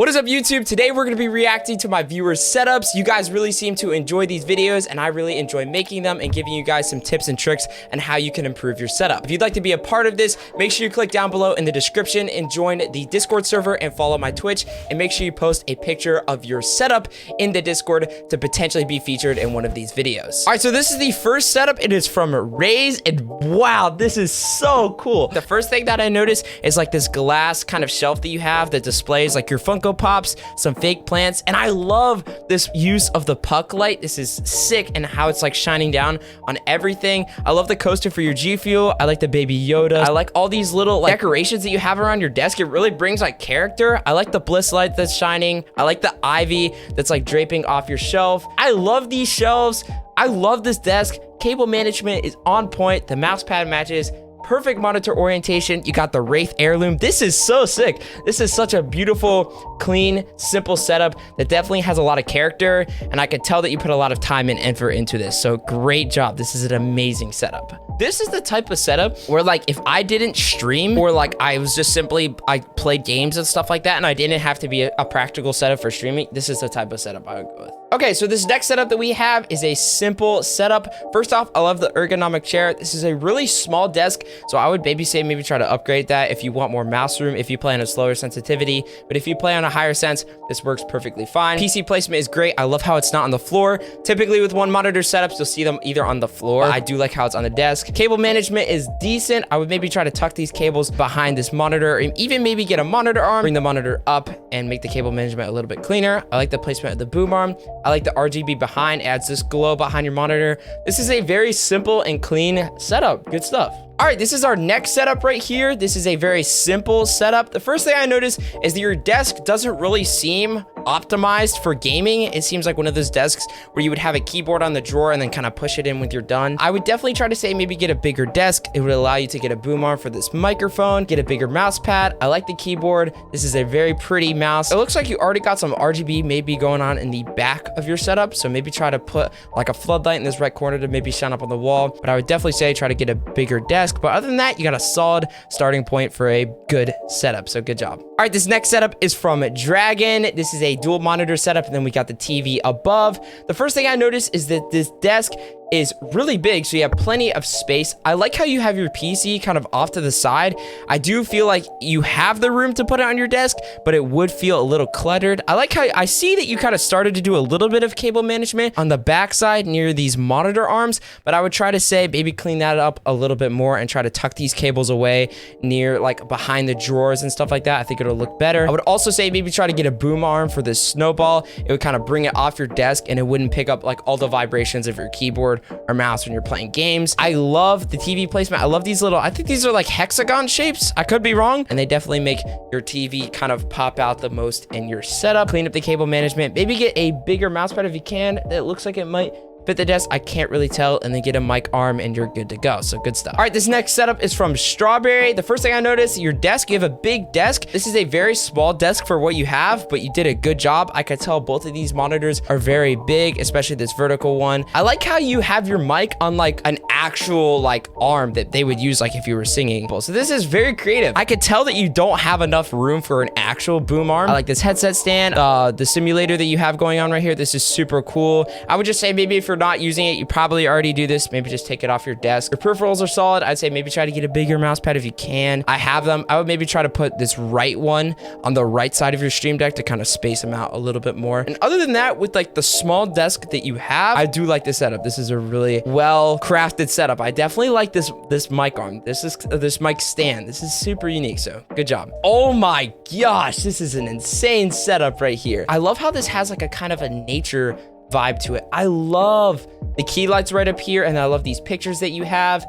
What is up, YouTube? Today we're going to be reacting to my viewers' setups. You guys really seem to enjoy these videos, and I really enjoy making them and giving you guys some tips and tricks on how you can improve your setup. If you'd like to be a part of this, make sure you click down below in the description and join the Discord server and follow my Twitch, and make sure you post a picture of your setup in the Discord to potentially be featured in one of these videos. All right, so this is the first setup. It is from Raze, and wow, this is so cool. The first thing that I noticed is like this glass kind of shelf that you have that displays like your Funko Pops, some fake plants, and I love this use of the puck light. This is sick, and how it's like shining down on everything. I love the coaster for your G Fuel. I like the baby Yoda. I like all these little like decorations that you have around your desk. It really brings like character. I like the bliss light that's shining. I like the ivy that's like draping off your shelf. I love these shelves. I love this desk. Cable management is on point. The mouse pad matches. Perfect monitor orientation. You got the Wraith heirloom. This is so sick. This is such a beautiful, clean, simple setup that definitely has a lot of character, and I could tell that you put a lot of time and effort into this. So great job. This is an amazing setup. This is the type of setup where like if I didn't stream, or like I was just simply, I played games and stuff like that, and I didn't have to be a practical setup for streaming, this is the type of setup I would go with. Okay, so this next setup that we have is a simple setup. First off, I love the ergonomic chair. This is a really small desk, so I would maybe try to upgrade that if you want more mouse room, if you play on a slower sensitivity. But if you play on a higher sense, this works perfectly fine. PC placement is great. I love how it's not on the floor. Typically with one monitor setups, you'll see them either on the floor. I do like how it's on the desk. Cable management is decent. I would maybe try to tuck these cables behind this monitor, and even maybe get a monitor arm, bring the monitor up, and make the cable management a little bit cleaner. I like the placement of the boom arm. I like the RGB behind, adds this glow behind your monitor. This is a very simple and clean setup. Good stuff. All right, this is our next setup right here. This is a very simple setup. The first thing I noticed is that your desk doesn't really seem optimized for gaming. It seems like one of those desks where you would have a keyboard on the drawer and then kind of push it in when you're done. I would definitely try to say maybe get a bigger desk. It would allow you to get a boom arm for this microphone, get a bigger mouse pad. I like the keyboard. This is a very pretty mouse. It looks like you already got some RGB maybe going on in the back of your setup. So maybe try to put like a floodlight in this right corner to maybe shine up on the wall. But I would definitely say try to get a bigger desk. But other than that, you got a solid starting point for a good setup. So good job. All right, this next setup is from Dragon. This is a dual monitor setup, and then we got the TV above. The first thing I noticed is that this desk is really big, so you have plenty of space. I like how you have your PC kind of off to the side. I do feel like you have the room to put it on your desk, but it would feel a little cluttered. I like how I see that you kind of started to do a little bit of cable management on the back side near these monitor arms, but I would try to say maybe clean that up a little bit more and try to tuck these cables away near like behind the drawers and stuff like that. I think it'll look better. I would also say maybe try to get a boom arm for this snowball. It would kind of bring it off your desk, and it wouldn't pick up like all the vibrations of your keyboard or mouse when you're playing games. I love the TV placement. I love these little, I think these are like hexagon shapes. I could be wrong. And they definitely make your TV kind of pop out the most in your setup. Clean up the cable management. Maybe get a bigger mouse pad if you can. It looks like it might fit the desk. I can't really tell. And then get a mic arm and you're good to go. So good stuff. All right, this next setup is from Strawberry. The first thing I noticed, your desk, you have a big desk. This is a very small desk for what you have, but you did a good job. I could tell both of these monitors are very big, especially this vertical one. I like how you have your mic on like an actual like arm that they would use like if you were singing. So this is very creative. I could tell that you don't have enough room for an actual boom arm. I like this headset stand, the simulator that you have going on right here. This is super cool. I would just say maybe if you're not using it, you probably already do this. Maybe just take it off your desk. Your peripherals are solid. I'd say maybe try to get a bigger mouse pad if you can. I have them. I would maybe try to put this right one on the right side of your stream deck to kind of space them out a little bit more. And other than that, with like the small desk that you have, I do like this setup. This is a really well crafted setup. I definitely like this mic arm. This mic stand. This is super unique. So good job. Oh my gosh, this is an insane setup right here. I love how this has like a kind of a nature vibe to it. I love the key lights right up here, and I love these pictures that you have.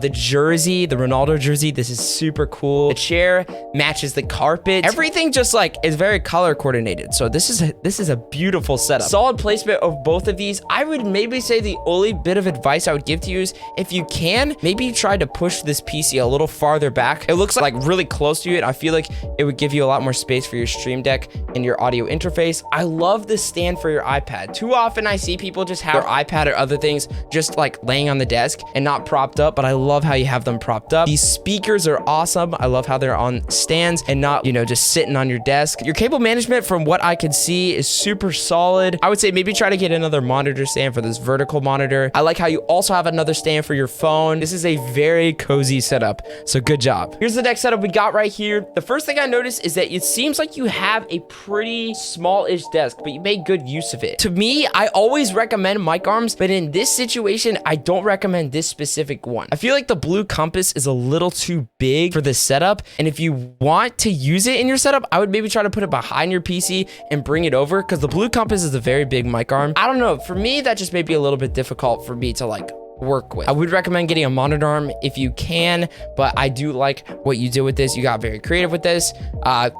The jersey, the Ronaldo jersey, this is super cool. The chair matches the carpet. Everything just like is very color coordinated. So this is a beautiful setup. Solid placement of both of these. I would maybe say the only bit of advice I would give to you is if you can, maybe try to push this PC a little farther back. It looks like really close to it. I feel like it would give you a lot more space for your stream deck and your audio interface. I love this stand for your iPad. Too often I see people just have their iPad or other things just like laying on the desk and not propped up, but I love how you have them propped up. These speakers are awesome. I love how they're on stands and not, you know, just sitting on your desk. Your cable management, from what I can see, is super solid. I would say maybe try to get another monitor stand for this vertical monitor. I like how you also have another stand for your phone. This is a very cozy setup, so good job. Here's the next setup we got right here. The first thing I noticed is that it seems like you have a pretty small-ish desk, but you made good use of it. To me, I always recommend mic arms, but in this situation, I don't recommend this specific one. I feel like the blue compass is a little too big for this setup, and if you want to use it in your setup, I would maybe try to put it behind your PC and bring it over, because the blue compass is a very big mic arm. I don't know, for me, that just may be a little bit difficult for me to like work with. I would recommend getting a monitor arm if you can, but I do like what you did with this. You got very creative with this.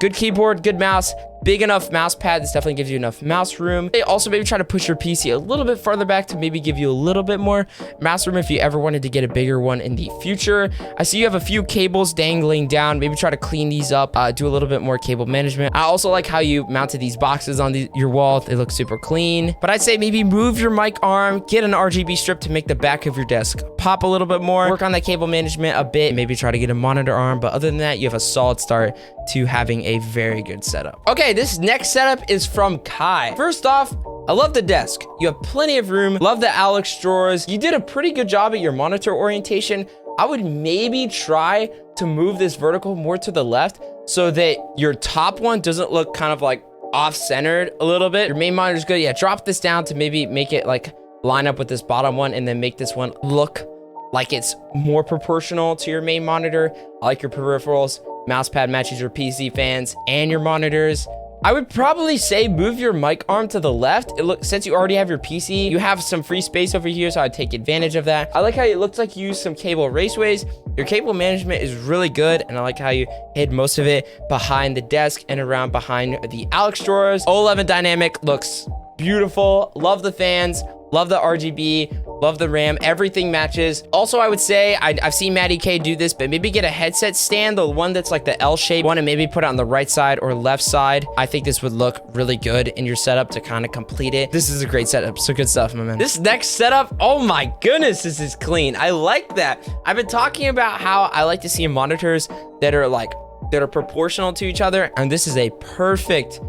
Good keyboard, good mouse, big enough mouse pad. This definitely gives you enough mouse room. They also maybe try to push your PC a little bit farther back to maybe give you a little bit more mouse room if you ever wanted to get a bigger one in the future. I see you have a few cables dangling down. Maybe try to clean these up, do a little bit more cable management. I also like how you mounted these boxes on your wall. They look super clean, but I'd say maybe move your mic arm, get an RGB strip to make the back of your desk pop a little bit more, work on that cable management a bit, maybe try to get a monitor arm, but other than that, you have a solid start to having a very good setup. Okay, this next setup is from Kai. First off, I love the desk. You have plenty of room. Love the Alex drawers. You did a pretty good job at your monitor orientation. I would maybe try to move this vertical more to the left so that your top one doesn't look kind of like off-centered a little bit. Your main monitor is good. Yeah, drop this down to maybe make it like line up with this bottom one, and then make this one look like it's more proportional to your main monitor. I like your peripherals. Mouse pad matches your PC fans and your monitors. I would probably say move your mic arm to the left. Since you already have your PC, you have some free space over here, so I'd take advantage of that. I like how it looks like you use some cable raceways. Your cable management is really good, and I like how you hid most of it behind the desk and around behind the Alex drawers. 011 dynamic looks beautiful. Love the fans. Love the RGB, love the RAM, everything matches. Also, I would say, I've seen Maddie K do this, but maybe get a headset stand, the one that's like the L-shaped one, and maybe put it on the right side or left side. I think this would look really good in your setup to kind of complete it. This is a great setup, so good stuff, my man. This next setup, oh my goodness, this is clean. I like that. I've been talking about how I like to see monitors that are proportional to each other, and this is a perfect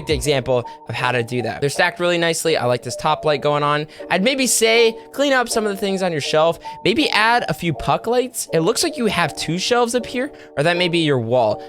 example of how to do that. They're stacked really nicely. I like this top light going on. I'd maybe say clean up some of the things on your shelf. Maybe add a few puck lights. It looks like you have 2 shelves up here, or that may be your wall.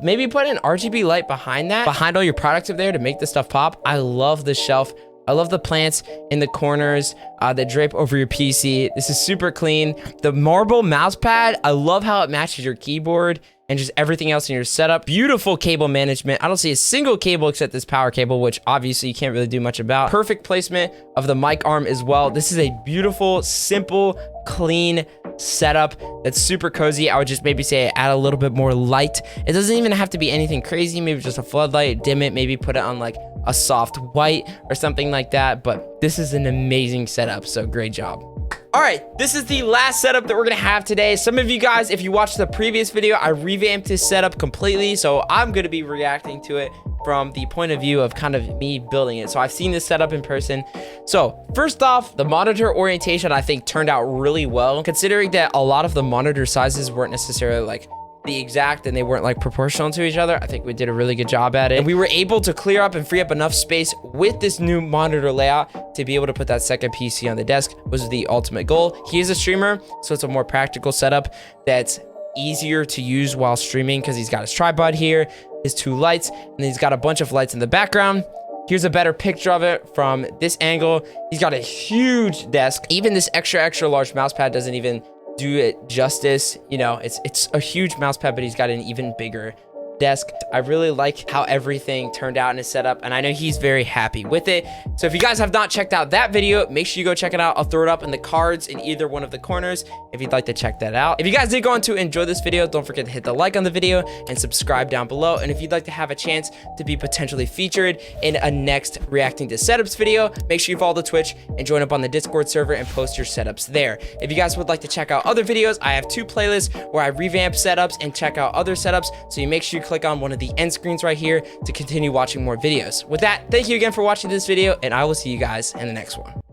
Maybe put an RGB light behind that, behind all your products up there to make the stuff pop. I love the shelf. I love the plants in the corners that drape over your PC. This is super clean. The marble mouse pad, I love how it matches your keyboard and just everything else in your setup. Beautiful cable management. I don't see a single cable except this power cable, which obviously you can't really do much about. Perfect placement of the mic arm as well. This is a beautiful, simple, clean setup that's super cozy. I would just maybe say add a little bit more light. It doesn't even have to be anything crazy. Maybe just a floodlight, dim it, maybe put it on like a soft white or something like that. But this is an amazing setup, so great job. All right, this is the last setup that we're gonna have today. Some of you guys, if you watched the previous video, I revamped this setup completely, so I'm gonna be reacting to it from the point of view of kind of me building it. So I've seen this setup in person. So first off, the monitor orientation I think turned out really well, considering that a lot of the monitor sizes weren't necessarily like the exact and they weren't like proportional to each other. I think we did a really good job at it, and we were able to clear up and free up enough space with this new monitor layout to be able to put that second PC on the desk. Was the ultimate goal. He is a streamer, so it's a more practical setup that's easier to use while streaming because he's got his tripod here, his 2 lights, and then he's got a bunch of lights in the background. Here's a better picture of it from this angle. He's got a huge desk. Even this extra large mouse pad doesn't even do it justice. You know, it's a huge mouse pad, but he's got an even bigger desk. I really like how everything turned out in his setup, and I know he's very happy with it. So if you guys have not checked out that video, make sure you go check it out. I'll throw it up in the cards in either one of the corners if you'd like to check that out. If you guys did go on to enjoy this video, don't forget to hit the like on the video and subscribe down below. And if you'd like to have a chance to be potentially featured in a next reacting to setups video, make sure you follow the Twitch and join up on the Discord server and post your setups there. If you guys would like to check out other videos, I have 2 playlists where I revamp setups and check out other setups, so you make sure you click on one of the end screens right here to continue watching more videos. With that, thank you again for watching this video, and I will see you guys in the next one.